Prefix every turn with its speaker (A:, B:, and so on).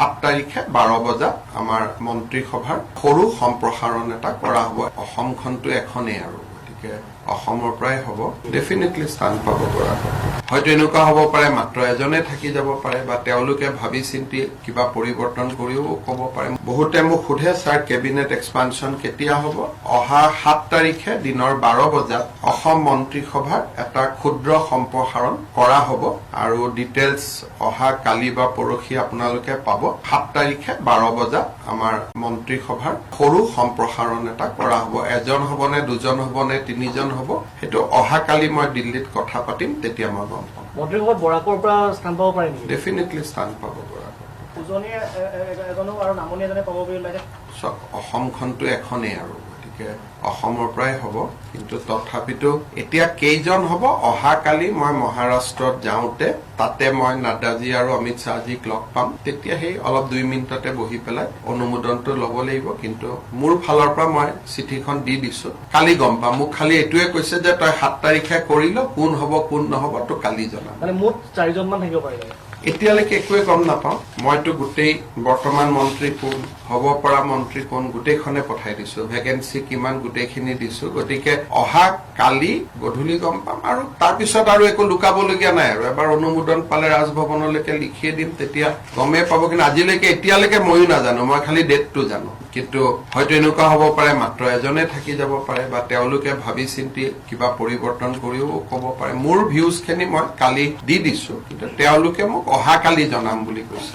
A: 7 তাৰিখে 12 বজাত আমাৰ মন্ত্ৰীসভাৰ সৰু সম্প্ৰসাৰণ এটা কৰা হ'ব। অসমখনটো এখনেই আৰু গতিকে অসমৰ পৰাই হ'ব, ডেফিনেটলি স্থান পাব পৰা হয়তো এনেকুৱা হ'ব পাৰে মাত্ৰ এজনে থাকি যাব পাৰে বা তেওঁলোকে ভাবি চিন্তি কিবা পৰিৱৰ্তন কৰিও ক'ব পাৰে। বহুতে মোক সোধে ছাৰ কেবিনেট এক্সপানশ্যন কেতিয়া হ'ব? অহা 7 তাৰিখে দিনৰ 12 বজাত অসম মন্ত্ৰীসভাৰ এটা ক্ষুদ্ৰ সম্প্ৰসাৰণ কৰা হ'ব আৰু ডিটেইলছ অহা কালি বা পৰহি আপোনালোকে পাব। 7 তাৰিখে 12 বজাত আমাৰ মন্ত্ৰীসভাৰ সৰু সম্প্ৰসাৰণ এটা কৰা হ'ব। এজন হ'ব নে দুজন হ'ব নে তিনিজন হ'ব সেইটো অহাকালি মই দিল্লীত কথা পাতিম, তেতিয়া মই গম পাম।
B: মন্ত্ৰীসভাত বৰাকৰ পৰা স্থান পাব পাৰে নেকি?
A: ডেফিনেটলি স্থান পাব বৰাকৰ।
B: উজনি এজনো আৰু নামনি এজনে পাব বুলি লাগে।
A: অসমখনটো এখনেই আৰু গতিকে অসমৰ পৰাই হ'ব, কিন্তু তথাপিতো এতিয়া কেইজন হ'ব অহাকালি মই মহাৰাষ্ট্ৰত যাওঁতে তাতে মই নাড্ডাজী আৰু অমিত শ্বাহজীক লগ পাম, তেতিয়া সেই অলপ 2 মিনিটতে বহি পেলাই অনুমোদনটো ল'ব লাগিব। কিন্তু মোৰ ফালৰ পৰা মই চিঠিখন দি দিছো, কালি গম পাম। মোক খালি এইটোৱে কৈছে যে তই 7 তাৰিখে কৰিল, কোন হ'ব কোন নহ'ব তো কালি জনাম।
B: মানে মুঠ 4জন মান থাকিব পাৰে।
A: এতিয়ালৈকে একোৱে গম নাপাওঁ। মইতো গোটেই বৰ্তমান মন্ত্ৰী কোন, হ'ব পৰা মন্ত্ৰী কোন গোটেইখনে পঠাই দিছো, ভেকেঞ্চি কিমান গোটেইখিনি দিছো। গতিকে অহা কালি গধূলি গম পাম আৰু তাৰপিছত আৰু একো লুকাবলগীয়া নাই আৰু এবাৰ অনুমোদন পালে ৰাজভৱনলৈকে লিখিয়ে দিম, তেতিয়া গমেই পাব। কিন্তু আজিলৈকে এতিয়ালৈকে ময়ো নাজানো, মই খালি ডেটটো জানো। কিন্তু হয়তো এনেকুৱা হ'ব পাৰে মাত্ৰ এজনে থাকি যাব পাৰে বা তেওঁলোকে ভাবি চিন্তি কিবা পৰিৱৰ্তন কৰিও ক'ব পাৰে। মোৰ ভিউজখিনি মই কালি দি দিছো, কিন্তু তেওঁলোকে মোক অহাকালি জনাম বুলি কৈছে।